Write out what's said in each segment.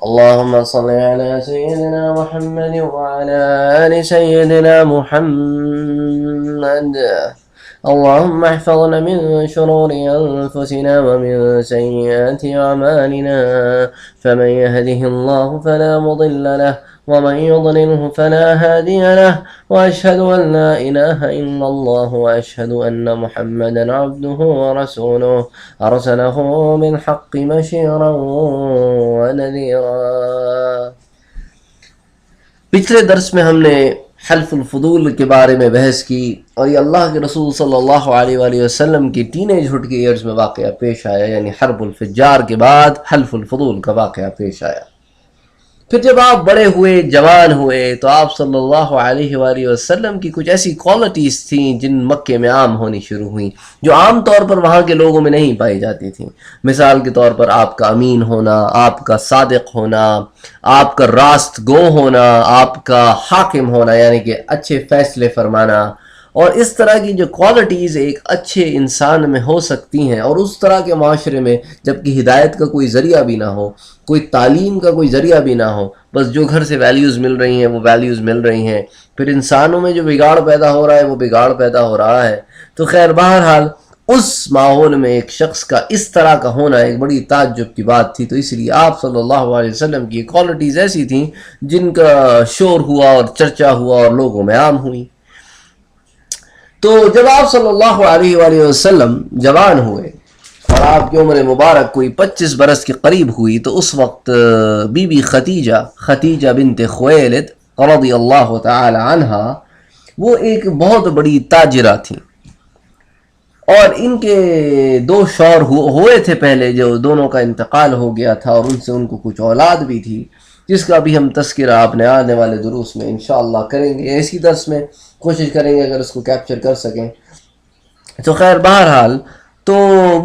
اللهم صل على سيدنا محمد وعلى آل سيدنا محمد. اللهم احفظنا من شرور أنفسنا ومن سيئات أعمالنا، فمن يهده الله فلا مضل له ومن يضلله فلا هادي له، وأشهد أن لا إله إلا الله وأشهد أن محمدا عبده ورسوله أرسله بالحق بشيرا ونذيرا. پچھلے درس میں ہم نے حلف الفضول کے بارے میں بحث کی، اور یہ اللہ کے رسول صلی اللہ علیہ وآلہ وسلم کی ٹین ایجہڈ کے ایئرز میں واقعہ پیش آیا، یعنی حرب الفجار کے بعد حلف الفضول کا واقعہ پیش آیا. پھر جب آپ بڑے ہوئے، جوان ہوئے، تو آپ صلی اللہ علیہ وآلہ وسلم کی کچھ ایسی کوالٹیز تھیں جن مکے میں عام ہونی شروع ہوئیں، جو عام طور پر وہاں کے لوگوں میں نہیں پائی جاتی تھیں. مثال کے طور پر آپ کا امین ہونا، آپ کا صادق ہونا، آپ کا راست گو ہونا، آپ کا حاکم ہونا یعنی کہ اچھے فیصلے فرمانا، اور اس طرح کی جو کوالٹیز ایک اچھے انسان میں ہو سکتی ہیں. اور اس طرح کے معاشرے میں جب کہ ہدایت کا کوئی ذریعہ بھی نہ ہو، کوئی تعلیم کا کوئی ذریعہ بھی نہ ہو، بس جو گھر سے ویلیوز مل رہی ہیں وہ ویلیوز مل رہی ہیں، پھر انسانوں میں جو بگاڑ پیدا ہو رہا ہے وہ بگاڑ پیدا ہو رہا ہے. تو خیر بہرحال اس ماحول میں ایک شخص کا اس طرح کا ہونا ایک بڑی تعجب کی بات تھی. تو اس لیے آپ صلی اللہ علیہ وسلم کی کوالٹیز ایسی تھیں جن کا شور ہوا اور چرچا ہوا اور لوگوں میں عام ہوئی. تو جب آپ صلی اللہ علیہ وآلہ وسلم جوان ہوئے اور آپ کی عمر مبارک کوئی 25 برس کے قریب ہوئی، تو اس وقت بی بی خدیجہ بنت خویلد رضی اللہ تعالی عنہا وہ ایک بہت بڑی تاجرہ تھیں، اور ان کے 2 شوہر ہوئے تھے پہلے، جو دونوں کا انتقال ہو گیا تھا، اور ان سے ان کو کچھ اولاد بھی تھی، جس کا بھی ہم تذکرہ اپنے آنے والے دروس میں انشاءاللہ کریں گے. اسی درس میں کوشش کریں گے اگر اس کو کیپچر کر سکیں. تو خیر بہرحال تو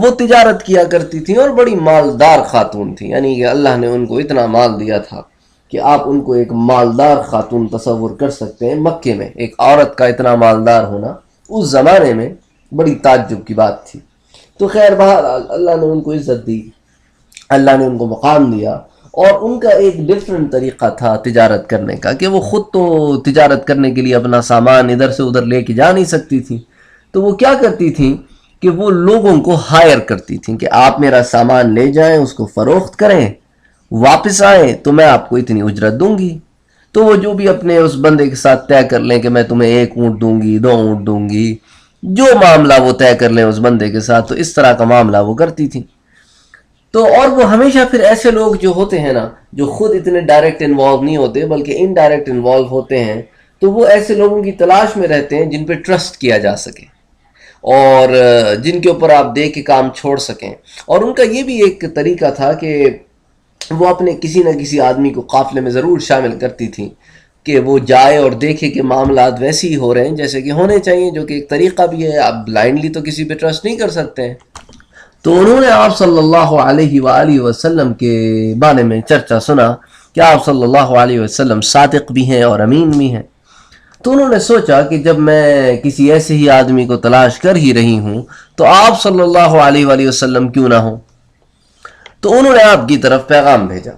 وہ تجارت کیا کرتی تھیں اور بڑی مالدار خاتون تھیں، یعنی کہ اللہ نے ان کو اتنا مال دیا تھا کہ آپ ان کو ایک مالدار خاتون تصور کر سکتے ہیں. مکے میں ایک عورت کا اتنا مالدار ہونا اس زمانے میں بڑی تعجب کی بات تھی. تو خیر بہرحال اللہ نے ان کو عزت دی، اللہ نے ان کو مقام دیا، اور ان کا ایک ڈیفرنٹ طریقہ تھا تجارت کرنے کا کہ وہ خود تو تجارت کرنے کے لیے اپنا سامان ادھر سے ادھر لے کے جا نہیں سکتی تھیں. تو وہ کیا کرتی تھیں کہ وہ لوگوں کو ہائر کرتی تھیں کہ آپ میرا سامان لے جائیں، اس کو فروخت کریں، واپس آئیں تو میں آپ کو اتنی اجرت دوں گی. تو وہ جو بھی اپنے اس بندے کے ساتھ طے کر لیں کہ میں تمہیں 1 اونٹ دوں گی، 2 اونٹ دوں گی، جو معاملہ وہ طے کر لیں اس بندے کے ساتھ، تو اس طرح کا معاملہ وہ کرتی تھیں. تو اور وہ ہمیشہ پھر ایسے لوگ جو ہوتے ہیں نا، جو خود اتنے ڈائریکٹ انوالو نہیں ہوتے بلکہ انڈائریکٹ انوالو ہوتے ہیں، تو وہ ایسے لوگوں کی تلاش میں رہتے ہیں جن پہ ٹرسٹ کیا جا سکے اور جن کے اوپر آپ دے کے کام چھوڑ سکیں. اور ان کا یہ بھی ایک طریقہ تھا کہ وہ اپنے کسی نہ کسی آدمی کو قافلے میں ضرور شامل کرتی تھیں کہ وہ جائے اور دیکھے کہ معاملات ویسے ہی ہو رہے ہیں جیسے کہ ہونے چاہیے، جو کہ ایک طریقہ بھی ہے. آپ بلائنڈلی تو کسی پہ ٹرسٹ نہیں کر سکتے ہیں. تو انہوں نے آپ صلی اللہ علیہ وآلہ وسلم کے بارے میں چرچا سنا کہ آپ صلی اللہ علیہ وسلم صادق بھی ہیں اور امین بھی ہیں. تو انہوں نے سوچا کہ جب میں کسی ایسے ہی آدمی کو تلاش کر ہی رہی ہوں تو آپ صلی اللہ علیہ وآلہ وسلم کیوں نہ ہوں. تو انہوں نے آپ کی طرف پیغام بھیجا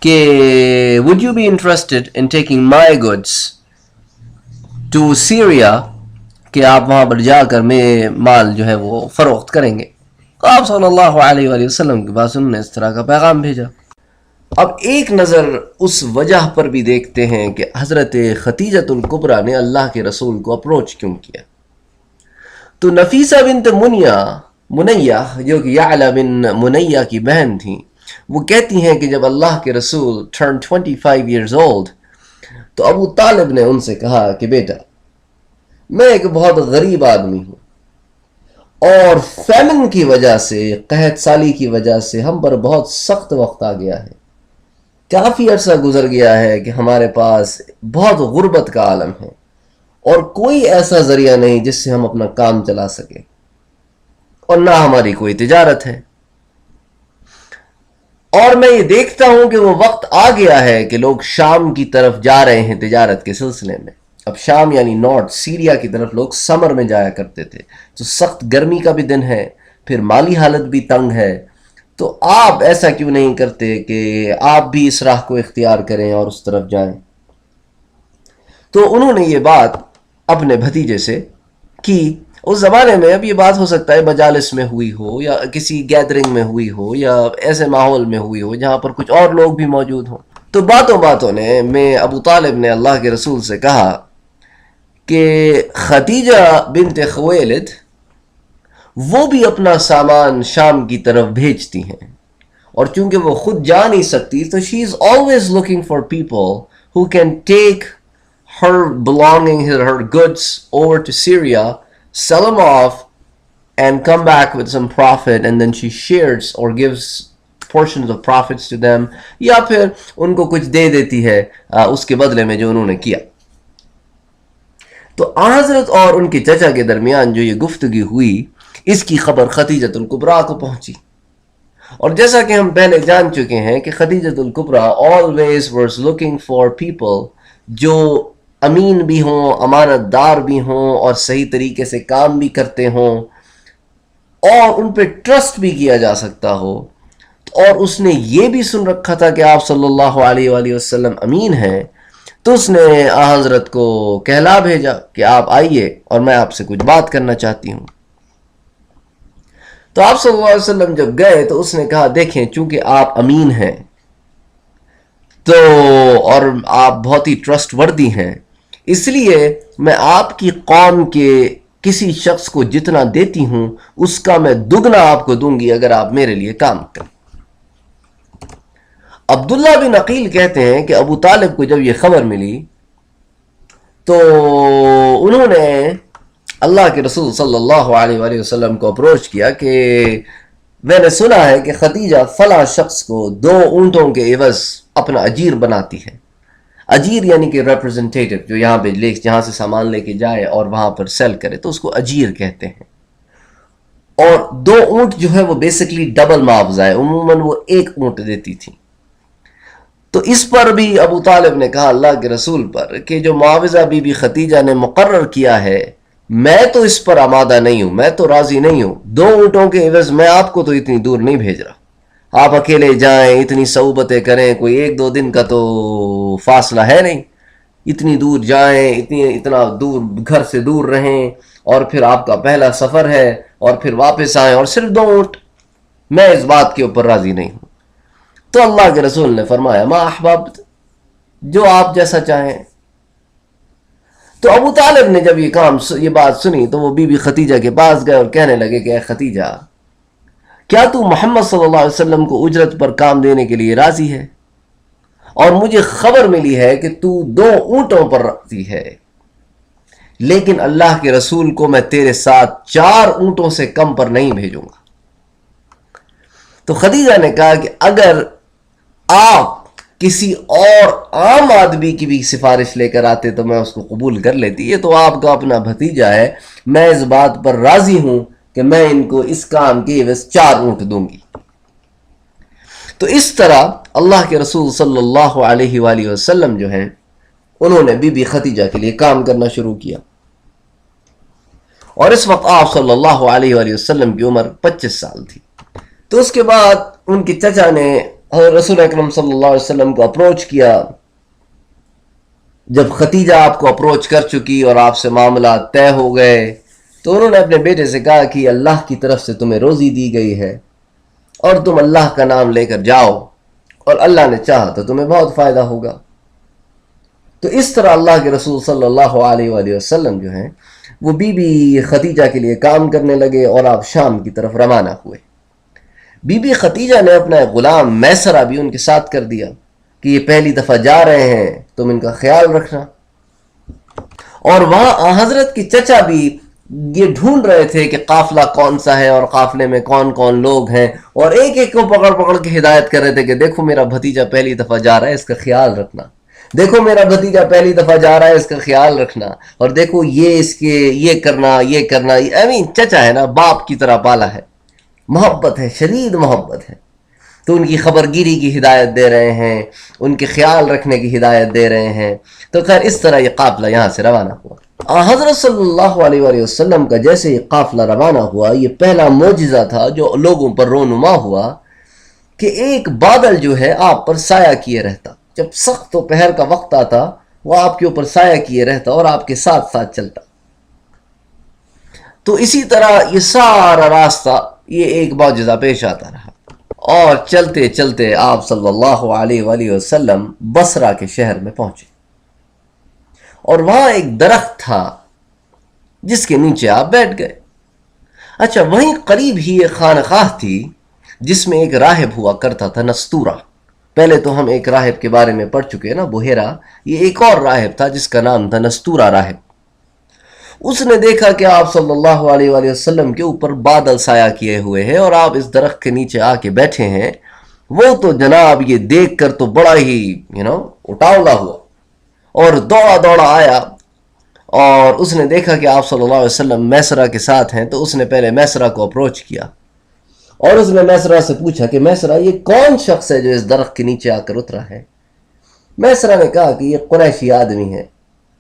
کہ would you be interested in taking my goods to Syria، کہ آپ وہاں پر جا کر میں مال جو ہے وہ فروخت کریں گے. تو آپ صلی اللہ علیہ وآلہ وسلم کے پاس انہوں نے اس طرح کا پیغام بھیجا. اب ایک نظر اس وجہ پر بھی دیکھتے ہیں کہ حضرت خدیجۃ الکبریٰ نے اللہ کے رسول کو اپروچ کیوں کیا. تو نفیسہ بنت منیہ جو کہ یعلا بن منیہ کی بہن تھیں، وہ کہتی ہیں کہ جب اللہ کے رسول turned 25 years old تو ابو طالب نے ان سے کہا کہ بیٹا میں ایک بہت غریب آدمی ہوں، اور فیمن کی وجہ سے، قحط سالی کی وجہ سے ہم پر بہت سخت وقت آ گیا ہے. کافی عرصہ گزر گیا ہے کہ ہمارے پاس بہت غربت کا عالم ہے، اور کوئی ایسا ذریعہ نہیں جس سے ہم اپنا کام چلا سکیں، اور نہ ہماری کوئی تجارت ہے. اور میں یہ دیکھتا ہوں کہ وہ وقت آ گیا ہے کہ لوگ شام کی طرف جا رہے ہیں تجارت کے سلسلے میں. اب شام یعنی نارتھ سیریا کی طرف لوگ سمر میں جایا کرتے تھے، تو سخت گرمی کا بھی دن ہے، پھر مالی حالت بھی تنگ ہے، تو آپ ایسا کیوں نہیں کرتے کہ آپ بھی اس راہ کو اختیار کریں اور اس طرف جائیں؟ تو انہوں نے یہ بات اپنے بھتیجے سے کی. اس زمانے میں اب یہ بات ہو سکتا ہے مجالس میں ہوئی ہو یا کسی گیدرنگ میں ہوئی ہو یا ایسے ماحول میں ہوئی ہو جہاں پر کچھ اور لوگ بھی موجود ہوں. تو باتوں میں ابو طالب نے اللہ کے رسول سے کہا کہ خدیجہ بنت خویلد وہ بھی اپنا سامان شام کی طرف بھیجتی ہیں، اور چونکہ وہ خود جا نہیں سکتی تو she is always looking for people who can take her belonging, her goods over to Syria, sell them off, and come back with some profit, and then she shares or gives portions of profits to them, یا پھر ان کو کچھ دے دیتی ہے اس کے بدلے میں جو انہوں نے کیا. تو حضرت اور ان کے چچا کے درمیان جو یہ گفتگو ہوئی، اس کی خبر خدیجۃ الکبریٰ کو پہنچی. اور جیسا کہ ہم پہلے جان چکے ہیں کہ خدیجۃ الکبریٰ always was looking for people جو امین بھی ہوں، امانت دار بھی ہوں، اور صحیح طریقے سے کام بھی کرتے ہوں، اور ان پہ ٹرسٹ بھی کیا جا سکتا ہو. اور اس نے یہ بھی سن رکھا تھا کہ آپ صلی اللہ علیہ وآلہ وسلم امین ہیں، تو اس نے حضرت کو کہلا بھیجا کہ آپ آئیے اور میں آپ سے کچھ بات کرنا چاہتی ہوں. تو آپ صلی اللہ علیہ وسلم جب گئے تو اس نے کہا دیکھیں چونکہ آپ امین ہیں تو اور آپ بہت ہی ٹرسٹ وردی ہیں، اس لیے میں آپ کی قوم کے کسی شخص کو جتنا دیتی ہوں اس کا میں دگنا آپ کو دوں گی اگر آپ میرے لیے کام کریں. عبداللہ بن عقیل کہتے ہیں کہ ابو طالب کو جب یہ خبر ملی تو انہوں نے اللہ کے رسول صلی اللہ علیہ وآلہ وسلم کو اپروچ کیا کہ میں نے سنا ہے کہ خدیجہ فلاں شخص کو 2 اونٹوں کے عوض اپنا اجیر بناتی ہے. اجیر یعنی کہ ریپرزنٹیٹو جو یہاں پہ جہاں سے سامان لے کے جائے اور وہاں پر سیل کرے تو اس کو اجیر کہتے ہیں. اور 2 اونٹ جو ہے وہ بیسکلی ڈبل معاوضہ ہے، عموماً وہ 1 اونٹ دیتی تھی. تو اس پر بھی ابو طالب نے کہا اللہ کے رسول پر کہ جو معاوضہ بی بی خدیجہ نے مقرر کیا ہے میں تو اس پر آمادہ نہیں ہوں، میں تو راضی نہیں ہوں. 2 اونٹوں کے عوض میں آپ کو تو اتنی دور نہیں بھیج رہا. آپ اکیلے جائیں، اتنی صحبتیں کریں، کوئی 1-2 دن کا تو فاصلہ ہے نہیں، اتنی دور جائیں، اتنا دور گھر سے دور رہیں، اور پھر آپ کا پہلا سفر ہے اور پھر واپس آئیں اور صرف 2 اونٹ، میں اس بات کے اوپر راضی نہیں ہوں. تو اللہ کے رسول نے فرمایا ما احببت، جو آپ جیسا چاہیں. تو ابو طالب نے جب یہ بات سنی تو وہ بی بی خدیجہ کے پاس گئے اور کہنے لگے کہ اے خدیجہ کیا تو محمد صلی اللہ علیہ وسلم کو اجرت پر کام دینے کے لیے راضی ہے؟ اور مجھے خبر ملی ہے کہ تو 2 اونٹوں پر راضی ہے، لیکن اللہ کے رسول کو میں تیرے ساتھ 4 اونٹوں سے کم پر نہیں بھیجوں گا. تو خدیجہ نے کہا کہ اگر آپ کسی اور عام آدمی کی بھی سفارش لے کر آتے تو میں اس کو قبول کر لیتی، یہ تو آپ کا اپنا بھتیجا ہے، میں اس بات پر راضی ہوں کہ میں ان کو اس کام کے عوض 4 اونٹ دوں گی. تو اس طرح اللہ کے رسول صلی اللہ علیہ وآلہ وسلم جو ہیں انہوں نے بی بی خدیجہ کے لیے کام کرنا شروع کیا. اور اس وقت آپ صلی اللہ علیہ وآلہ وسلم کی عمر 25 سال تھی. تو اس کے بعد ان کے چچا نے رسول اکرم صلی اللہ علیہ وسلم کو اپروچ کیا. جب خدیجہ آپ کو اپروچ کر چکی اور آپ سے معاملات طے ہو گئے تو انہوں نے اپنے بیٹے سے کہا کہ اللہ کی طرف سے تمہیں روزی دی گئی ہے اور تم اللہ کا نام لے کر جاؤ، اور اللہ نے چاہا تو تمہیں بہت فائدہ ہوگا. تو اس طرح اللہ کے رسول صلی اللہ علیہ وآلہ وسلم جو ہیں وہ بی بی خدیجہ کے لیے کام کرنے لگے اور آپ شام کی طرف روانہ ہوئے. بی بی خدیجہ نے اپنا غلام میسرہ بھی ان کے ساتھ کر دیا کہ یہ پہلی دفعہ جا رہے ہیں، تم ان کا خیال رکھنا. اور وہاں حضرت کے چچا بھی یہ ڈھونڈ رہے تھے کہ قافلہ کون سا ہے اور قافلے میں کون کون لوگ ہیں، اور ایک ایک کو پکڑ پکڑ کے ہدایت کر رہے تھے کہ دیکھو میرا بھتیجا پہلی دفعہ جا رہا ہے، اس کا خیال رکھنا، دیکھو میرا بھتیجا پہلی دفعہ جا رہا ہے، اس کا خیال رکھنا، اور دیکھو یہ اس کے یہ کرنا یہ کرنا. چچا ہے نا، باپ کی طرح پالا ہے، محبت ہے، شدید محبت ہے، تو ان کی خبر گیری کی ہدایت دے رہے ہیں، ان کے خیال رکھنے کی ہدایت دے رہے ہیں. تو خیر اس طرح یہ قافلہ یہاں سے روانہ ہوا. حضرت صلی اللہ علیہ وآلہ وسلم کا جیسے یہ قافلہ روانہ ہوا، یہ پہلا معجزہ تھا جو لوگوں پر رونما ہوا کہ ایک بادل جو ہے آپ پر سایہ کیے رہتا، جب سخت دوپہر کا وقت آتا وہ آپ کے اوپر سایہ کیے رہتا اور آپ کے ساتھ ساتھ چلتا۔ تو اسی طرح یہ سارا راستہ یہ ایک معجزہ پیش آتا رہا، اور چلتے چلتے آپ صلی اللہ علیہ وآلہ وسلم بصرہ کے شہر میں پہنچے، اور وہاں ایک درخت تھا جس کے نیچے آپ بیٹھ گئے۔ اچھا، وہیں قریب ہی ایک خانقاہ تھی جس میں ایک راہب ہوا کرتا تھا، نستورہ۔ پہلے تو ہم ایک راہب کے بارے میں پڑھ چکے نا، بحیرہ، یہ ایک اور راہب تھا جس کا نام تھا نستورہ راہب۔ اس نے دیکھا کہ آپ صلی اللہ علیہ وآلہ وسلم کے اوپر بادل سایہ کیے ہوئے ہیں اور آپ اس درخت کے نیچے آ کے بیٹھے ہیں۔ وہ تو جناب یہ دیکھ کر تو بڑا ہی اٹاولا ہوا اور دوڑا دوڑا آیا، اور اس نے دیکھا کہ آپ صلی اللہ علیہ وسلم میسرہ کے ساتھ ہیں، تو اس نے پہلے میسرہ کو اپروچ کیا اور اس نے میسرہ سے پوچھا کہ میسرہ، یہ کون شخص ہے جو اس درخت کے نیچے آ کر اترا ہے؟ میسرہ نے کہا کہ یہ قریشی آدمی ہے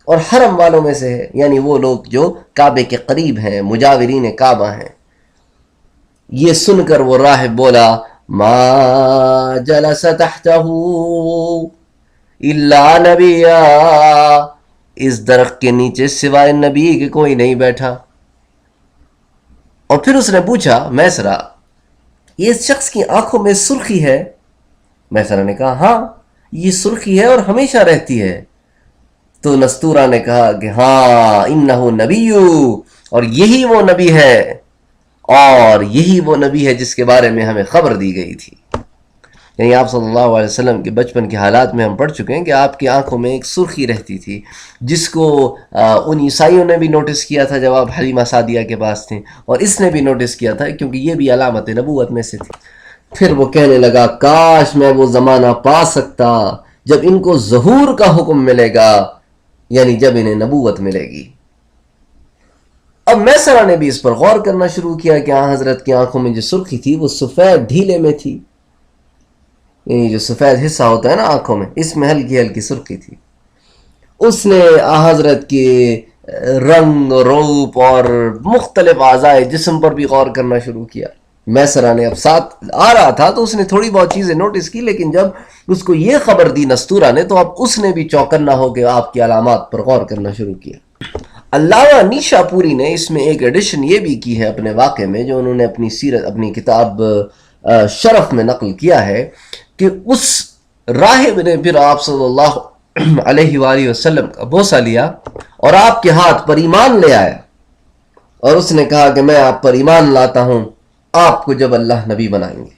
اور حرم والوں میں سے ہے، یعنی وہ لوگ جو کعبے کے قریب ہیں، مجاورین کعبہ ہیں۔ یہ سن کر وہ راہب بولا، ما جلس تحتہ الا نبیا، اس درخت کے نیچے سوائے نبی کے کوئی نہیں بیٹھا۔ اور پھر اس نے پوچھا، میسرہ، یہ اس شخص کی آنکھوں میں سرخی ہے؟ میسرہ نے کہا، ہاں یہ سرخی ہے اور ہمیشہ رہتی ہے۔ تو نستورہ نے کہا کہ ہاں، انہو نبی، اور یہی وہ نبی ہے، اور یہی وہ نبی ہے جس کے بارے میں ہمیں خبر دی گئی تھی۔ یعنی آپ صلی اللہ علیہ وسلم کے بچپن کے حالات میں ہم پڑھ چکے ہیں کہ آپ کی آنکھوں میں ایک سرخی رہتی تھی، جس کو ان عیسائیوں نے بھی نوٹس کیا تھا جب آپ حلیمہ سعدیہ کے پاس تھے، اور اس نے بھی نوٹس کیا تھا کیونکہ یہ بھی علامت نبوت میں سے تھی۔ پھر وہ کہنے لگا، کاش میں وہ زمانہ پا سکتا جب ان کو ظہور کا حکم ملے گا، یعنی جب انہیں نبوت ملے گی۔ اب میسرہ نے بھی اس پر غور کرنا شروع کیا کہ حضرت کی آنکھوں میں جو سرخی تھی وہ سفید ڈھیلے میں تھی، یعنی جو سفید حصہ ہوتا ہے نا آنکھوں میں، اس میں ہلکی ہلکی سرخی تھی۔ اس نے حضرت کے رنگ، روپ اور مختلف اعضائے جسم پر بھی غور کرنا شروع کیا۔ میسرہ نے اب ساتھ آ رہا تھا تو اس نے تھوڑی بہت چیزیں نوٹس کی، لیکن جب اس کو یہ خبر دی نستورہ نے تو اب اس نے بھی چوکنا ہو کے آپ کی علامات پر غور کرنا شروع کیا۔ علامہ نیشا پوری نے اس میں ایک ایڈیشن یہ بھی کی ہے اپنے واقعے میں، جو انہوں نے اپنی سیرت، اپنی کتاب شرف میں نقل کیا ہے، کہ اس راہب نے پھر آپ صلی اللہ علیہ وآلہ وسلم کا بوسہ لیا اور آپ کے ہاتھ پر ایمان لے آیا، اور اس نے کہا کہ میں آپ پر ایمان لاتا ہوں آپ کو جب اللہ نبی بنائیں گے،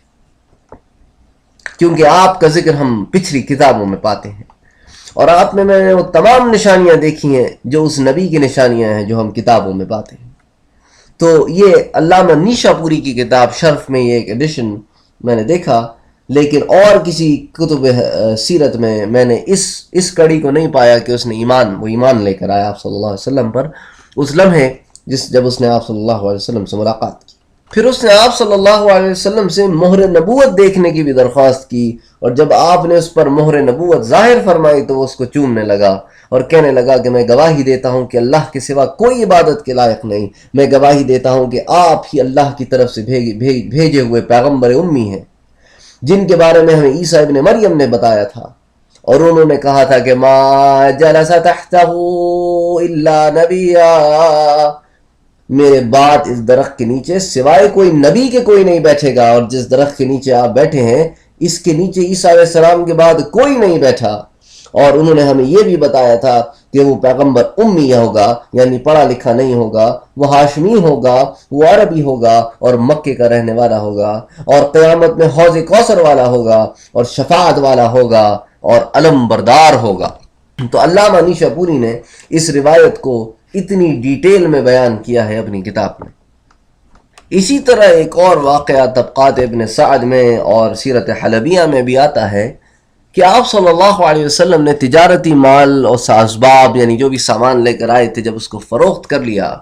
کیونکہ آپ کا ذکر ہم پچھلی کتابوں میں پاتے ہیں، اور آپ میں نے وہ تمام نشانیاں دیکھی ہیں جو اس نبی کی نشانیاں ہیں جو ہم کتابوں میں پاتے ہیں۔ تو یہ علامہ نیشا پوری کی کتاب شرف میں یہ ایک ایڈیشن میں نے دیکھا، لیکن اور کسی کتب سیرت میں نے اس کڑی کو نہیں پایا کہ اس نے ایمان لے کر آیا آپ صلی اللہ علیہ وسلم پر اس لمحے جب اس نے آپ صلی اللہ علیہ وسلم سے ملاقات کی۔ پھر اس نے آپ صلی اللہ علیہ وسلم سے مہر نبوت دیکھنے کی بھی درخواست کی، اور جب آپ نے اس پر مہر نبوت ظاہر فرمائی تو وہ اس کو چومنے لگا اور کہنے لگا کہ میں گواہی دیتا ہوں کہ اللہ کے سوا کوئی عبادت کے لائق نہیں، میں گواہی دیتا ہوں کہ آپ ہی اللہ کی طرف سے بھیجے ہوئے پیغمبر امی ہیں، جن کے بارے میں ہمیں عیسیٰ ابن مریم نے بتایا تھا، اور انہوں نے کہا تھا کہ ما جلس تحتہ الا نبیا، میرے بعد اس درخت کے نیچے سوائے کوئی نبی کے کوئی نہیں بیٹھے گا، اور جس درخت کے نیچے آپ بیٹھے ہیں اس کے نیچے عیسیٰ علیہ السلام کے بعد کوئی نہیں بیٹھا، اور انہوں نے ہمیں یہ بھی بتایا تھا کہ وہ پیغمبر امی ہوگا، یعنی پڑھا لکھا نہیں ہوگا، وہ ہاشمی ہوگا، وہ عربی ہوگا اور مکے کا رہنے والا ہوگا، اور قیامت میں حوض کوثر والا ہوگا اور شفاعت والا ہوگا اور علم بردار ہوگا۔ تو علامہ نیشا پوری نے اس روایت کو اتنی ڈیٹیل میں بیان کیا ہے اپنی کتاب میں۔ اسی طرح ایک اور واقعہ طبقات ابن سعد میں اور سیرت حلبیہ میں بھی آتا ہے کہ آپ صلی اللہ علیہ وسلم نے تجارتی مال اور اسباب، یعنی جو بھی سامان لے کر آئے تھے، جب اس کو فروخت کر لیا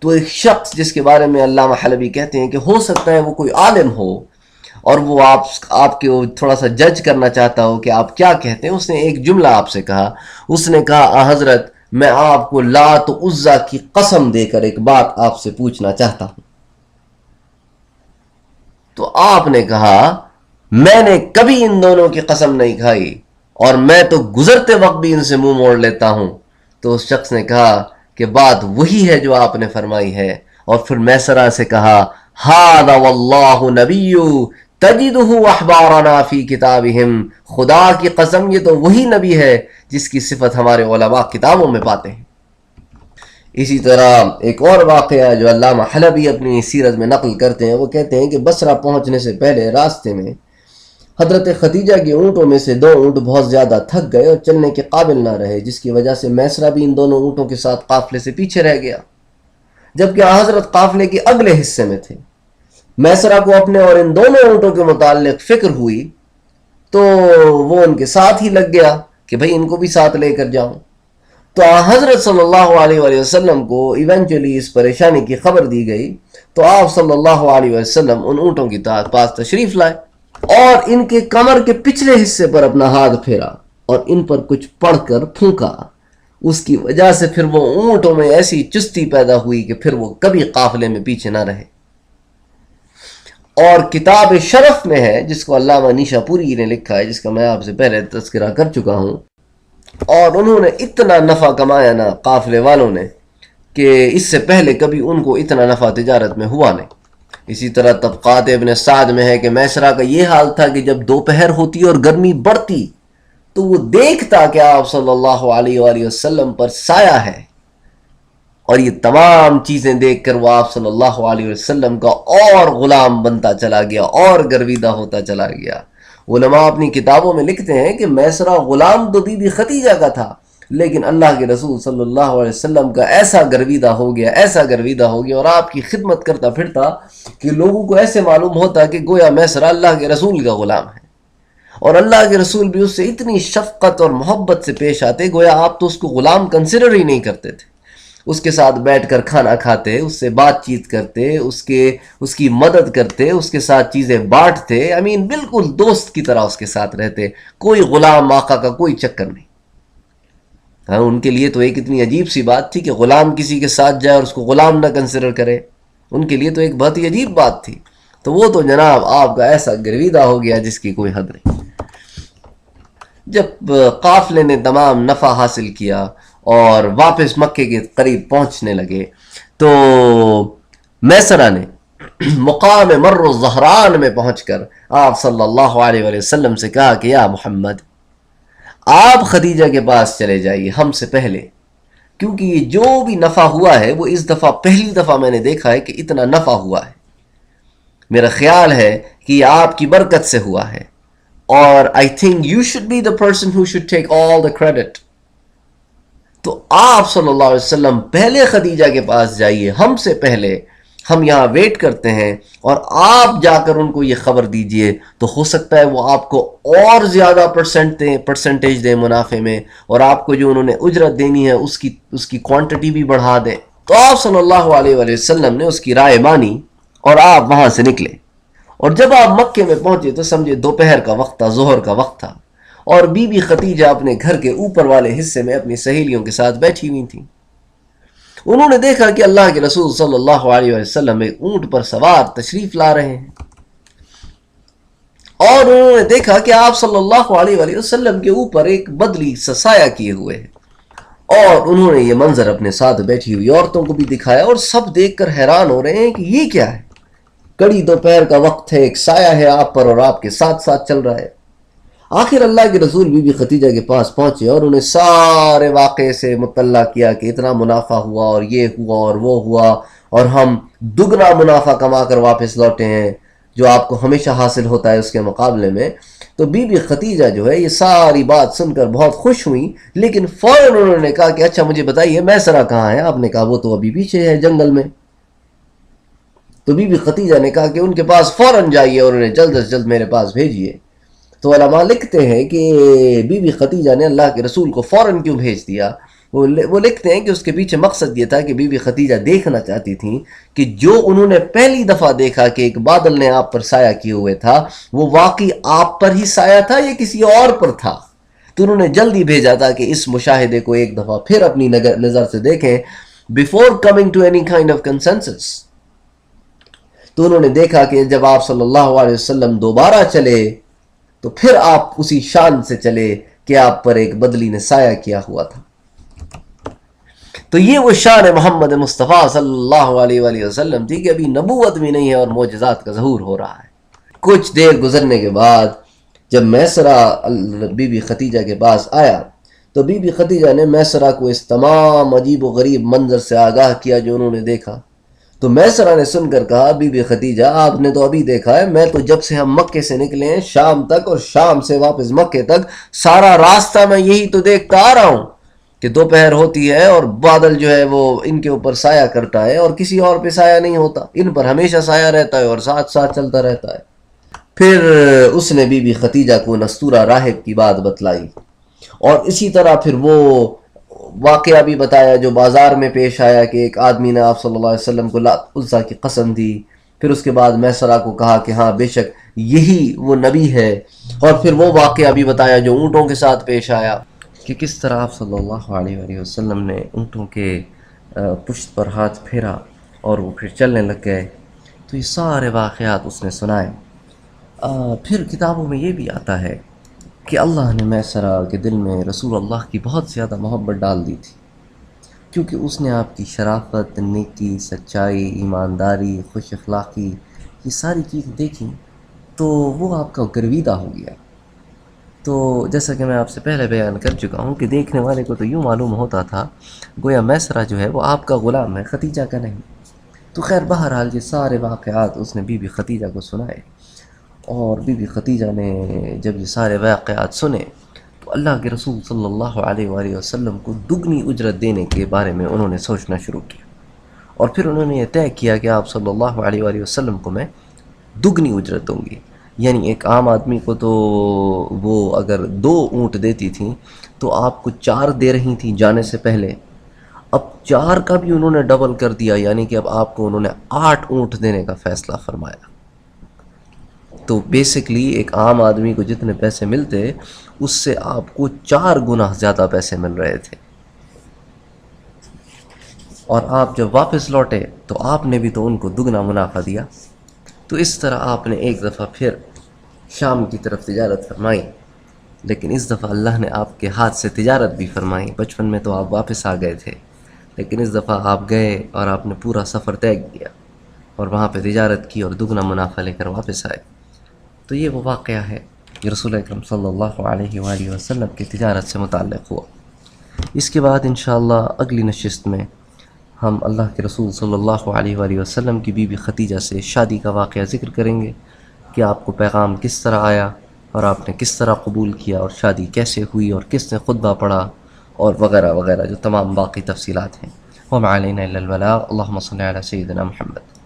تو ایک شخص جس کے بارے میں علامہ حلبی کہتے ہیں کہ ہو سکتا ہے وہ کوئی عالم ہو اور وہ آپ کے تھوڑا سا جج کرنا چاہتا ہو کہ آپ کیا کہتے ہیں، اس نے ایک جملہ آپ سے کہا، اس نے کہا، حضرت میں آپ کو لات و عزا کی قسم دے کر ایک بات آپ سے پوچھنا چاہتا ہوں۔ تو آپ نے کہا، میں نے کبھی ان دونوں کی قسم نہیں کھائی اور میں تو گزرتے وقت بھی ان سے منہ موڑ لیتا ہوں. تو اس شخص نے کہا کہ بات وہی ہے جو آپ نے فرمائی ہے. اور پھر میسرہ سے کہا ھذا واللہ نبی تجدہ احبارنا فی کتابہم، خدا کی قسم یہ تو وہی نبی ہے جس کی صفت ہمارے علماء کتابوں میں پاتے ہیں. اسی طرح ایک اور واقعہ جو علامہ حلبی اپنی سیرت میں نقل کرتے ہیں، وہ کہتے ہیں کہ بصرہ پہنچنے سے پہلے راستے میں حضرت خدیجہ کے اونٹوں میں سے 2 اونٹ بہت زیادہ تھک گئے اور چلنے کے قابل نہ رہے، جس کی وجہ سے میسرہ بھی ان دونوں اونٹوں کے ساتھ قافلے سے پیچھے رہ گیا، جبکہ حضرت قافلے کے اگلے حصے میں تھے. میسرہ کو اپنے اور ان دونوں اونٹوں کے متعلق فکر ہوئی تو وہ ان کے ساتھ ہی لگ گیا کہ بھئی ان کو بھی ساتھ لے کر جاؤں. تو حضرت صلی اللہ علیہ وآلہ وسلم کو ایونچولی اس پریشانی کی خبر دی گئی تو آپ صلی اللہ علیہ وسلم ان اونٹوں کی پاس تشریف لائے اور ان کے کمر کے پچھلے حصے پر اپنا ہاتھ پھیرا اور ان پر کچھ پڑھ کر پھونکا. اس کی وجہ سے پھر وہ اونٹوں میں ایسی چستی پیدا ہوئی کہ پھر وہ کبھی قافلے میں پیچھے نہ رہے. اور کتاب شرف میں ہے جس کو علامہ نیشا پوری نے لکھا ہے، جس کا میں آپ سے پہلے تذکرہ کر چکا ہوں، اور انہوں نے اتنا نفع کمایا نا قافلے والوں نے کہ اس سے پہلے کبھی ان کو اتنا نفع تجارت میں ہوا نہیں. اسی طرح طبقات ابن سعد میں ہے کہ میسرہ کا یہ حال تھا کہ جب دوپہر ہوتی اور گرمی بڑھتی تو وہ دیکھتا کہ آپ صلی اللہ علیہ وآلہ وسلم پر سایہ ہے، اور یہ تمام چیزیں دیکھ کر وہ آپ صلی اللہ علیہ وسلم کا اور غلام بنتا چلا گیا اور گرویدہ ہوتا چلا گیا. علماء اپنی کتابوں میں لکھتے ہیں کہ میسرہ غلام تو بی بی خدیجہ کا تھا، لیکن اللہ کے رسول صلی اللہ علیہ وسلم کا ایسا گرویدہ ہو گیا اور آپ کی خدمت کرتا پھرتا کہ لوگوں کو ایسے معلوم ہوتا کہ گویا میسرہ اللہ کے رسول کا غلام ہے، اور اللہ کے رسول بھی اس سے اتنی شفقت اور محبت سے پیش آتے گویا آپ تو اس کو غلام کنسیڈر ہی نہیں کرتے تھے. اس کے ساتھ بیٹھ کر کھانا کھاتے، اس سے بات چیت کرتے، اس کی مدد کرتے، اس کے ساتھ چیزیں بانٹتے، بالکل دوست کی طرح اس کے ساتھ رہتے. کوئی غلام آقا کا کوئی چکر نہیں. ان کے لیے تو ایک اتنی عجیب سی بات تھی کہ غلام کسی کے ساتھ جائے اور اس کو غلام نہ کنسیڈر کرے، ان کے لیے تو ایک بہت ہی عجیب بات تھی. تو وہ تو جناب آپ کا ایسا گرویدہ ہو گیا جس کی کوئی حد نہیں. جب قافلے نے تمام نفع حاصل کیا اور واپس مکے کے قریب پہنچنے لگے تو میسرہ نے مقام مر الزہران میں پہنچ کر آپ صلی اللہ علیہ وآلہ وسلم سے کہا کہ یا محمد، آپ خدیجہ کے پاس چلے جائیے ہم سے پہلے، کیونکہ یہ جو بھی نفع ہوا ہے وہ اس دفعہ پہلی دفعہ میں نے دیکھا ہے کہ اتنا نفع ہوا ہے. میرا خیال ہے کہ یہ آپ کی برکت سے ہوا ہے، اور I think you should be the person who should take all the credit. تو آپ صلی اللہ علیہ وسلم پہلے خدیجہ کے پاس جائیے ہم سے پہلے، ہم یہاں ویٹ کرتے ہیں، اور آپ جا کر ان کو یہ خبر دیجئے تو ہو سکتا ہے وہ آپ کو اور زیادہ پرسنٹیج دیں منافع میں، اور آپ کو جو انہوں نے اجرت دینی ہے اس کی کوانٹٹی بھی بڑھا دیں. تو آپ صلی اللہ علیہ وآلہ وسلم نے اس کی رائے مانی اور آپ وہاں سے نکلے. اور جب آپ مکے میں پہنچے تو سمجھے دوپہر کا وقت تھا، ظہر کا وقت تھا، اور بی بی خدیجہ اپنے گھر کے اوپر والے حصے میں اپنی سہیلیوں کے ساتھ بیٹھی ہوئی تھیں. انہوں نے دیکھا کہ اللہ کے رسول صلی اللہ علیہ وسلم ایک اونٹ پر سوار تشریف لا رہے ہیں، اور انہوں نے دیکھا کہ آپ صلی اللہ علیہ وسلم کے اوپر ایک بدلی سا سایہ کیے ہوئے ہیں، اور انہوں نے یہ منظر اپنے ساتھ بیٹھی ہوئی عورتوں کو بھی دکھایا، اور سب دیکھ کر حیران ہو رہے ہیں کہ یہ کیا ہے. کڑی دوپہر کا وقت ہے، ایک سایہ ہے آپ پر اور آپ کے ساتھ ساتھ چل رہا ہے. آخر اللہ کے رسول بی بی خدیجہ کے پاس پہنچے اور انہیں سارے واقعے سے مطلع کیا کہ اتنا منافع ہوا اور یہ ہوا اور وہ ہوا، اور ہم دگنا منافع کما کر واپس لوٹے ہیں جو آپ کو ہمیشہ حاصل ہوتا ہے اس کے مقابلے میں. تو بی بی خدیجہ جو ہے یہ ساری بات سن کر بہت خوش ہوئی، لیکن فوراً انہوں نے کہا کہ اچھا مجھے بتائیے میسرہ کہاں ہے؟ آپ نے کہا وہ تو ابھی پیچھے ہے جنگل میں. تو بی بی خدیجہ نے کہا کہ ان کے پاس فوراً جائیے اور انہیں جلد از جلد میرے پاس بھیجیے. تو علماء لکھتے ہیں کہ بی بی خدیجہ نے اللہ کے رسول کو فوراً کیوں بھیج دیا. وہ لکھتے ہیں کہ اس کے پیچھے مقصد یہ تھا کہ بی بی خدیجہ دیکھنا چاہتی تھیں کہ جو انہوں نے پہلی دفعہ دیکھا کہ ایک بادل نے آپ پر سایہ کیے ہوئے تھا وہ واقعی آپ پر ہی سایہ تھا یا کسی اور پر تھا. تو انہوں نے جلدی بھیجا تھا کہ اس مشاہدے کو ایک دفعہ پھر اپنی نظر سے دیکھیں before coming to any kind of consensus. تو انہوں نے دیکھا کہ جب آپ صلی اللہ علیہ وسلم دوبارہ چلے تو پھر آپ اسی شان سے چلے کہ آپ پر ایک بدلی نے سایہ کیا ہوا تھا۔ تو یہ وہ شان محمد مصطفیٰ صلی اللہ علیہ وآلہ وسلم تھی کہ ابھی نبوت بھی نہیں ہے اور معجزات کا ظہور ہو رہا ہے۔ کچھ دیر گزرنے کے بعد جب میسرہ بی بی خدیجہ کے پاس آیا تو بی بی خدیجہ نے میسرہ کو اس تمام عجیب و غریب منظر سے آگاہ کیا جو انہوں نے دیکھا۔ تو میسرہ نے سن کر کہا بی بی خدیجہ آپ نے تو ابھی دیکھا ہے، میں تو جب سے ہم مکے سے نکلے ہیں شام تک اور شام سے واپس مکے تک سارا راستہ میں یہی تو دیکھتا آ رہا ہوں کہ دوپہر ہوتی ہے اور بادل جو ہے وہ ان کے اوپر سایہ کرتا ہے اور کسی اور پہ سایہ نہیں ہوتا، ان پر ہمیشہ سایہ رہتا ہے اور ساتھ ساتھ چلتا رہتا ہے۔ پھر اس نے بی بی خدیجہ کو نستورہ راہب کی بات بتلائی اور اسی طرح پھر وہ واقعہ بھی بتایا جو بازار میں پیش آیا کہ ایک آدمی نے آپ صلی اللہ علیہ وسلم کو لات عزیٰ کی قسم دی۔ پھر اس کے بعد میسرہ کو کہا کہ ہاں بے شک یہی وہ نبی ہے، اور پھر وہ واقعہ بھی بتایا جو اونٹوں کے ساتھ پیش آیا کہ کس طرح آپ صلی اللہ علیہ وآلہ وسلم نے اونٹوں کے پشت پر ہاتھ پھیرا اور وہ پھر چلنے لگ گئے۔ تو یہ سارے واقعات اس نے سنائے۔ پھر کتابوں میں یہ بھی آتا ہے کہ اللہ نے میسرہ کے دل میں رسول اللہ کی بہت زیادہ محبت ڈال دی تھی، کیونکہ اس نے آپ کی شرافت، نیکی، سچائی، ایمانداری، خوش اخلاقی، یہ ساری چیزیں دیکھیں تو وہ آپ کا گرویدہ ہو گیا۔ تو جیسا کہ میں آپ سے پہلے بیان کر چکا ہوں کہ دیکھنے والے کو تو یوں معلوم ہوتا تھا گویا میسرہ جو ہے وہ آپ کا غلام ہے، خدیجہ کا نہیں۔ تو خیر بہرحال یہ سارے واقعات اس نے بی بی خدیجہ کو سنائے، اور بی بی خدیجہ نے جب یہ سارے واقعات سنے تو اللہ کے رسول صلی اللہ علیہ وآلہ وسلم کو دگنی اجرت دینے کے بارے میں انہوں نے سوچنا شروع کیا، اور پھر انہوں نے یہ طے کیا کہ آپ صلی اللہ علیہ وآلہ وسلم کو میں دگنی اجرت دوں گی۔ یعنی ایک عام آدمی کو تو وہ اگر 2 اونٹ دیتی تھیں تو آپ کو 4 دے رہی تھیں جانے سے پہلے، اب 4 کا بھی انہوں نے ڈبل کر دیا، یعنی کہ اب آپ کو انہوں نے 8 اونٹ دینے کا فیصلہ فرمایا۔ تو بیسکلی ایک عام آدمی کو جتنے پیسے ملتے اس سے آپ کو 4 گنا زیادہ پیسے مل رہے تھے، اور آپ جب واپس لوٹے تو آپ نے بھی تو ان کو دگنا منافع دیا۔ تو اس طرح آپ نے ایک دفعہ پھر شام کی طرف تجارت فرمائی، لیکن اس دفعہ اللہ نے آپ کے ہاتھ سے تجارت بھی فرمائی۔ بچپن میں تو آپ واپس آ گئے تھے، لیکن اس دفعہ آپ گئے اور آپ نے پورا سفر طے کیا اور وہاں پہ تجارت کی اور دگنا منافع لے کر واپس آئے۔ تو یہ وہ واقعہ ہے یہ رسول اکرم صلی اللہ علیہ وآلہ وسلم کی تجارت سے متعلق ہوا۔ اس کے بعد انشاءاللہ اگلی نشست میں ہم اللہ کے رسول صلی اللہ علیہ وآلہ وسلم کی بی بی خدیجہ سے شادی کا واقعہ ذکر کریں گے کہ آپ کو پیغام کس طرح آیا اور آپ نے کس طرح قبول کیا اور شادی کیسے ہوئی اور کس نے خطبہ پڑھا اور وغیرہ وغیرہ جو تمام باقی تفصیلات ہیں۔ وما علینا الا البلاغ۔ اللہم صلی علی سیدنا محمد۔